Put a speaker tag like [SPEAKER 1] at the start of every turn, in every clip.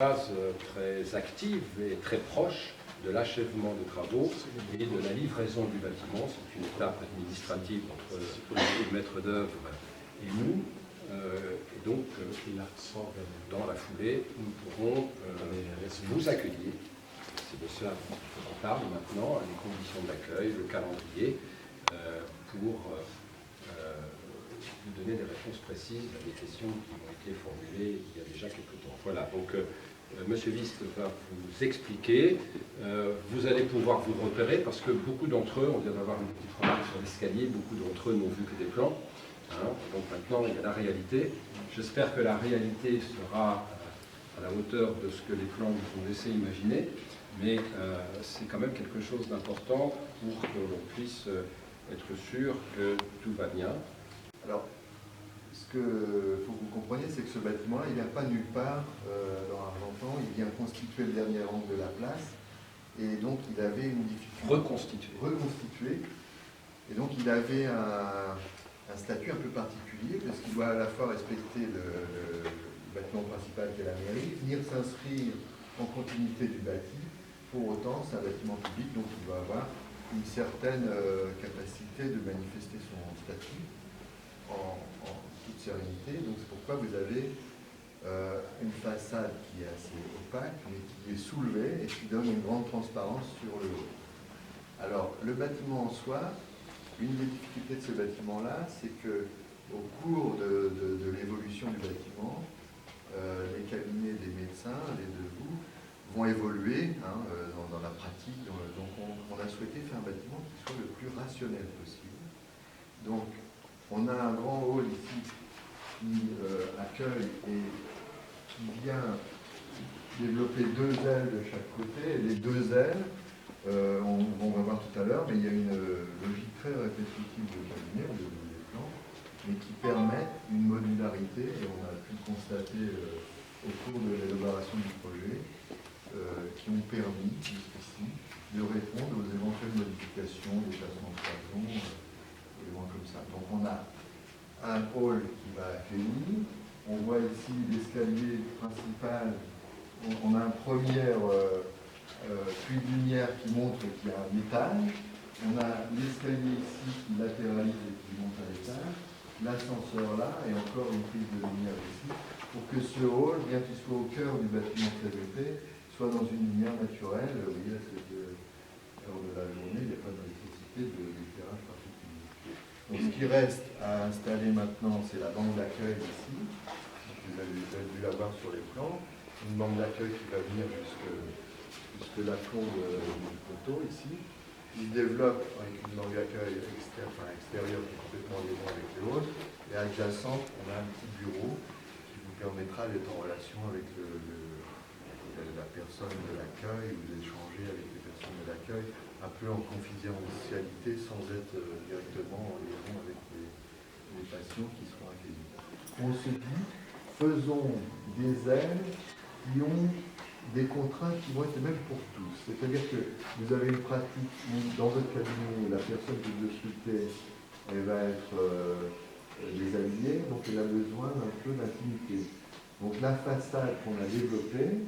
[SPEAKER 1] phase très active et très proche de l'achèvement des travaux et de la livraison du bâtiment. C'est une étape administrative entre le maître d'œuvre et nous. Et donc, dans la foulée, nous pourrons vous accueillir. C'est de cela qu'on parle maintenant, les conditions d'accueil, le calendrier, pour vous donner des réponses précises à des questions qui ont été formulées il y a déjà quelques temps. Voilà, donc Monsieur Wist va vous expliquer. Vous allez pouvoir vous repérer parce que beaucoup d'entre eux, on vient d'avoir une petite remarque sur l'escalier, beaucoup d'entre eux n'ont vu que des plans. Hein, donc maintenant, il y a la réalité. J'espère que la réalité sera à la hauteur de ce que les plans nous ont laissé imaginer, mais c'est quand même quelque chose d'important pour que l'on puisse être sûr que tout va bien.
[SPEAKER 2] Alors, ce qu'il faut que vous compreniez, c'est que ce bâtiment-là, il ne vient pas nulle part dans Argentan, il vient constituer le dernier angle de la place, et donc il avait une difficulté. Reconstituer. Et donc il avait un statut un peu particulier, parce qu'il doit à la fois respecter le bâtiment principal qui est la mairie, venir s'inscrire en continuité du bâti. Pour autant, c'est un bâtiment public, donc il doit avoir une certaine capacité de manifester son statut en toute sérénité. Donc c'est pourquoi vous avez une façade qui est assez opaque, mais qui est soulevée et qui donne une grande transparence sur le haut. Alors, le bâtiment en soi, une des difficultés de ce bâtiment-là, c'est qu'au cours de l'évolution du bâtiment, les cabinets des médecins, les deux vous, vont évoluer dans la pratique. Donc on a souhaité faire un bâtiment qui soit le plus rationnel possible. Donc on a un grand hall ici qui accueille et qui vient développer deux ailes de chaque côté. Et les deux ailes, on va voir tout à l'heure, mais il y a une logique très répétitive de cabinet, des plans, mais qui permettent une modularité, et on a pu le constater au cours de l'élaboration du projet, qui ont permis, jusqu'ici, de répondre aux éventuelles modifications, des placements de plafond, éléments comme ça. Donc on a un hall qui va accueillir, on voit ici l'escalier principal, on a un premier puits de lumière qui montre qu'il y a un étage, on a l'escalier ici qui latéralise et qui monte à l'étage, l'ascenseur là, et encore une prise de lumière ici, pour que ce hall, bien qu'il soit au cœur du bâtiment très épais, soit dans une lumière naturelle. Vous voyez, à cette heure de la journée, il n'y a pas de nécessité d'éclairage particulier. Donc ce qui reste à installer maintenant, c'est la banque d'accueil ici. Vous avez dû la voir sur les plans. Une banque d'accueil qui va venir jusque la fond du poteau ici. Il se développe avec une banque d'accueil extérieure qui est complètement liée avec les autres. Et adjacente, on a un petit bureau qui vous permettra d'être en relation avec la personne de l'accueil ou d'échanger avec les personnes de l'accueil un peu en confidentialité sans être directement en liaison avec les patients qui seront accueillis. On se dit, faisons des ailes qui ont des contraintes qui vont être les mêmes pour tous. C'est-à-dire que vous avez une pratique où, dans votre cabinet, la personne que vous scrutez, elle va être déshabillée, donc elle a besoin d'un peu d'intimité. Donc la façade qu'on a développée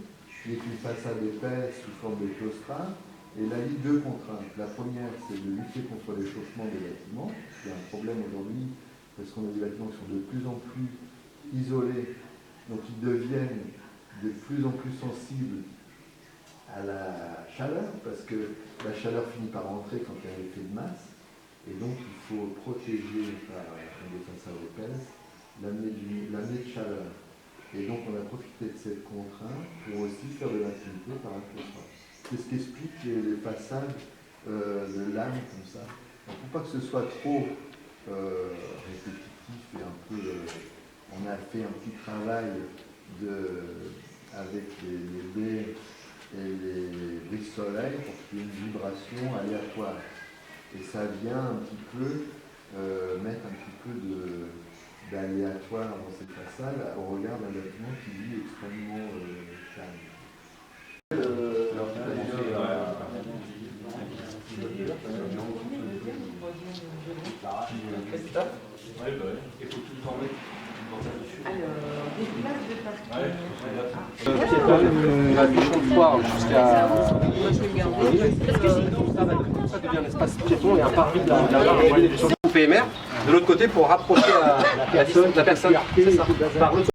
[SPEAKER 2] est une façade épaisse sous forme de claustral, et elle a eu deux contraintes. La première, c'est de lutter contre l'échauffement des bâtiments, qui est un problème aujourd'hui, parce qu'on a des bâtiments qui sont de plus en plus isolés, donc ils deviennent de plus en plus sensibles à la chaleur, parce que la chaleur finit par entrer quand il y a un effet de masse, et donc il faut protéger par des façades épaisses l'amener de chaleur. Et donc on a profité de cette contrainte pour aussi faire de l'intimité par un claustral. C'est ce qu'explique les façades de lame comme ça. Donc, pour pas que ce soit trop répétitif et un peu... on a fait un petit travail avec les baies et les briques soleil pour qu'il y ait une vibration aléatoire. Et ça vient un petit peu mettre un petit peu d'aléatoire dans cette façade au regard d'un bâtiment qui vit extrêmement calme.
[SPEAKER 3] Il faut tout le temps mettre dessus.
[SPEAKER 1] La du trottoir jusqu'à... Ça devient un espace piéton et un parvis de la PMR. De l'autre côté, pour rapprocher la personne, c'est ça. Par l'autre